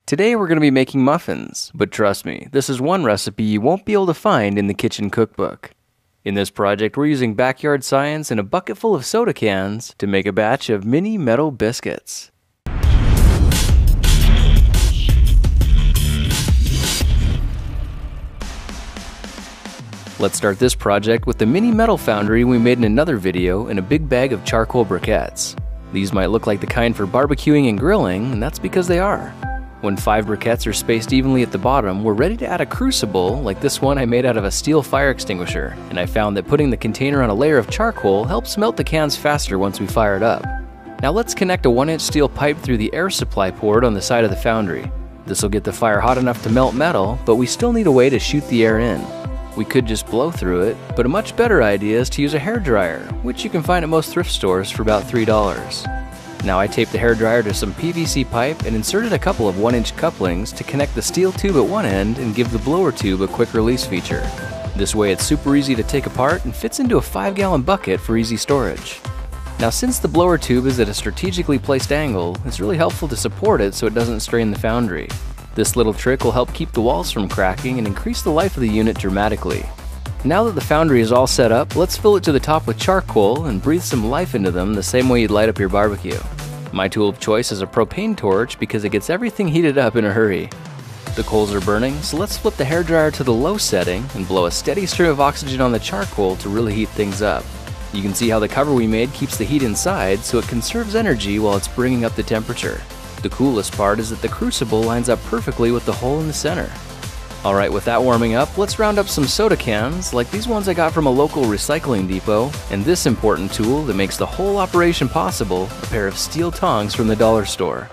Today we're going to be making muffins, but trust me, this is one recipe you won't be able to find in the kitchen cookbook. In this project, we're using backyard science and a bucket full of soda cans to make a batch of mini metal biscuits. Let's start this project with the mini metal foundry we made in another video and a big bag of charcoal briquettes. These might look like the kind for barbecuing and grilling, and that's because they are. When 5 briquettes are spaced evenly at the bottom, we're ready to add a crucible like this one I made out of a steel fire extinguisher, and I found that putting the container on a layer of charcoal helps melt the cans faster once we fire it up. Now let's connect a 1-inch steel pipe through the air supply port on the side of the foundry. This will get the fire hot enough to melt metal, but we still need a way to shoot the air in. We could just blow through it, but a much better idea is to use a hairdryer, which you can find at most thrift stores for about $3. Now I taped the hairdryer to some PVC pipe and inserted a couple of 1-inch couplings to connect the steel tube at one end and give the blower tube a quick release feature. This way it's super easy to take apart and fits into a 5-gallon bucket for easy storage. Now since the blower tube is at a strategically placed angle, it's really helpful to support it so it doesn't strain the foundry. This little trick will help keep the walls from cracking and increase the life of the unit dramatically. Now that the foundry is all set up, let's fill it to the top with charcoal and breathe some life into them the same way you'd light up your barbecue. My tool of choice is a propane torch because it gets everything heated up in a hurry. The coals are burning, so let's flip the hairdryer to the low setting and blow a steady stream of oxygen on the charcoal to really heat things up. You can see how the cover we made keeps the heat inside so it conserves energy while it's bringing up the temperature. The coolest part is that the crucible lines up perfectly with the hole in the center. Alright, with that warming up, let's round up some soda cans, like these ones I got from a local recycling depot, and this important tool that makes the whole operation possible, a pair of steel tongs from the dollar store.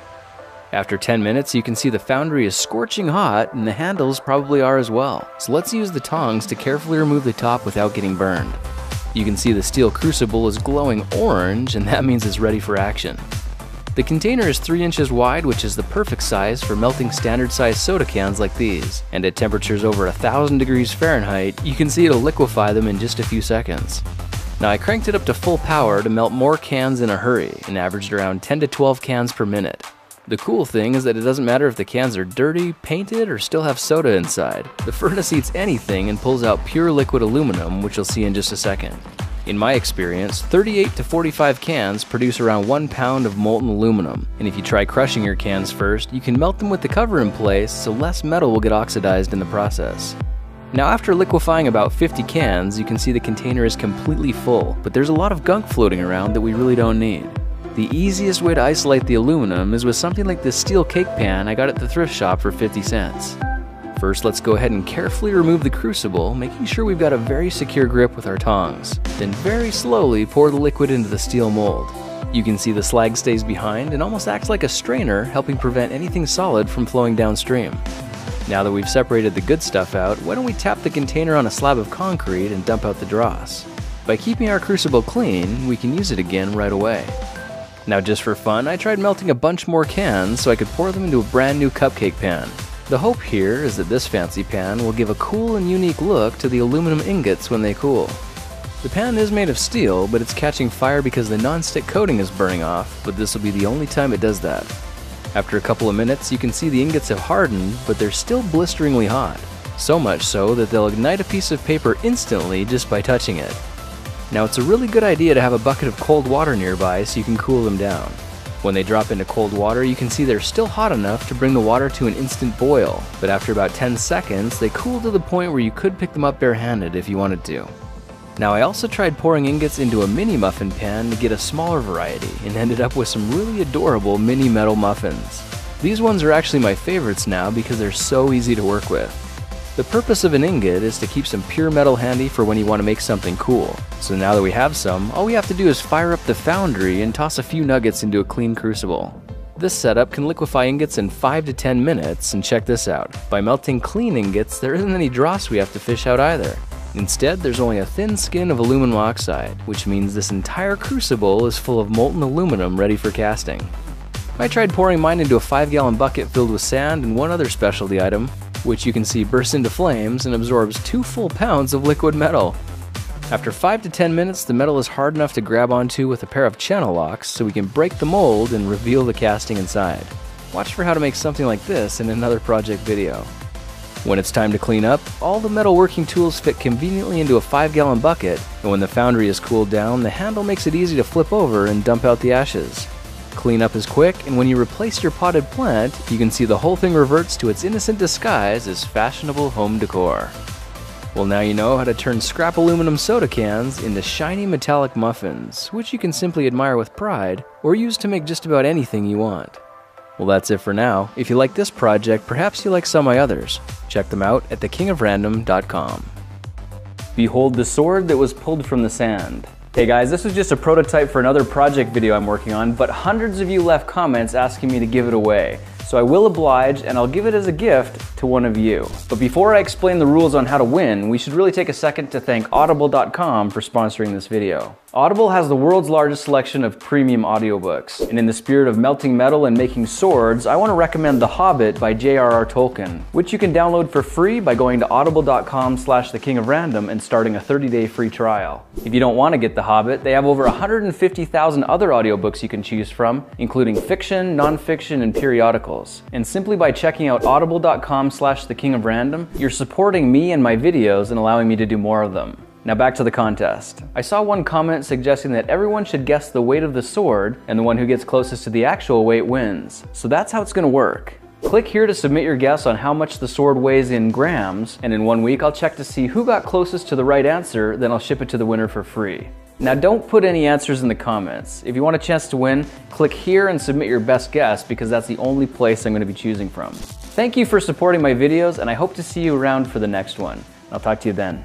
After 10 minutes, you can see the foundry is scorching hot, and the handles probably are as well, so let's use the tongs to carefully remove the top without getting burned. You can see the steel crucible is glowing orange, and that means it's ready for action. The container is 3 inches wide, which is the perfect size for melting standard-sized soda cans like these, and at temperatures over 1,000 degrees Fahrenheit, you can see it'll liquefy them in just a few seconds. Now I cranked it up to full power to melt more cans in a hurry, and averaged around 10 to 12 cans per minute. The cool thing is that it doesn't matter if the cans are dirty, painted, or still have soda inside. The furnace eats anything and pulls out pure liquid aluminum, which you'll see in just a second. In my experience, 38 to 45 cans produce around 1 pound of molten aluminum, and if you try crushing your cans first, you can melt them with the cover in place so less metal will get oxidized in the process. Now after liquefying about 50 cans, you can see the container is completely full, but there's a lot of gunk floating around that we really don't need. The easiest way to isolate the aluminum is with something like this steel cake pan I got at the thrift shop for 50 cents. First, let's go ahead and carefully remove the crucible, making sure we've got a very secure grip with our tongs. Then very slowly pour the liquid into the steel mold. You can see the slag stays behind and almost acts like a strainer, helping prevent anything solid from flowing downstream. Now that we've separated the good stuff out, why don't we tap the container on a slab of concrete and dump out the dross. By keeping our crucible clean, we can use it again right away. Now just for fun, I tried melting a bunch more cans so I could pour them into a brand new cupcake pan. The hope here is that this fancy pan will give a cool and unique look to the aluminum ingots when they cool. The pan is made of steel, but it's catching fire because the non-stick coating is burning off, but this will be the only time it does that. After a couple of minutes, you can see the ingots have hardened, but they're still blisteringly hot. So much so that they'll ignite a piece of paper instantly just by touching it. Now it's a really good idea to have a bucket of cold water nearby so you can cool them down. When they drop into cold water, you can see they're still hot enough to bring the water to an instant boil, but after about 10 seconds, they cool to the point where you could pick them up barehanded if you wanted to. Now I also tried pouring ingots into a mini muffin pan to get a smaller variety, and ended up with some really adorable mini metal muffins. These ones are actually my favorites now because they're so easy to work with. The purpose of an ingot is to keep some pure metal handy for when you want to make something cool. So now that we have some, all we have to do is fire up the foundry and toss a few nuggets into a clean crucible. This setup can liquefy ingots in 5 to 10 minutes, and check this out. By melting clean ingots, there isn't any dross we have to fish out either. Instead, there's only a thin skin of aluminum oxide, which means this entire crucible is full of molten aluminum ready for casting. I tried pouring mine into a 5-gallon bucket filled with sand and one other specialty item, which you can see bursts into flames and absorbs 2 full pounds of liquid metal. After 5 to 10 minutes, the metal is hard enough to grab onto with a pair of channel locks so we can break the mold and reveal the casting inside. Watch for how to make something like this in another project video. When it's time to clean up, all the metal working tools fit conveniently into a 5-gallon bucket, and when the foundry is cooled down, the handle makes it easy to flip over and dump out the ashes. Cleanup is quick, and when you replace your potted plant, you can see the whole thing reverts to its innocent disguise as fashionable home decor. Well, now you know how to turn scrap aluminum soda cans into shiny metallic muffins, which you can simply admire with pride, or use to make just about anything you want. Well, that's it for now. If you like this project, perhaps you like some of my others. Check them out at thekingofrandom.com. Behold the sword that was pulled from the sand. Hey guys, this was just a prototype for another project video I'm working on, but hundreds of you left comments asking me to give it away. So I will oblige, and I'll give it as a gift to one of you. But before I explain the rules on how to win, we should really take a second to thank Audible.com for sponsoring this video. Audible has the world's largest selection of premium audiobooks, and in the spirit of melting metal and making swords, I want to recommend The Hobbit by J.R.R. Tolkien, which you can download for free by going to audible.com/thekingofrandom and starting a 30-day free trial. If you don't want to get The Hobbit, they have over 150,000 other audiobooks you can choose from, including fiction, nonfiction, and periodicals. And simply by checking out audible.com/thekingofrandom, you're supporting me and my videos and allowing me to do more of them. Now back to the contest. I saw one comment suggesting that everyone should guess the weight of the sword, and the one who gets closest to the actual weight wins. So that's how it's gonna work. Click here to submit your guess on how much the sword weighs in grams, and in 1 week I'll check to see who got closest to the right answer, then I'll ship it to the winner for free. Now don't put any answers in the comments. If you want a chance to win, click here and submit your best guess, because that's the only place I'm gonna be choosing from. Thank you for supporting my videos, and I hope to see you around for the next one. I'll talk to you then.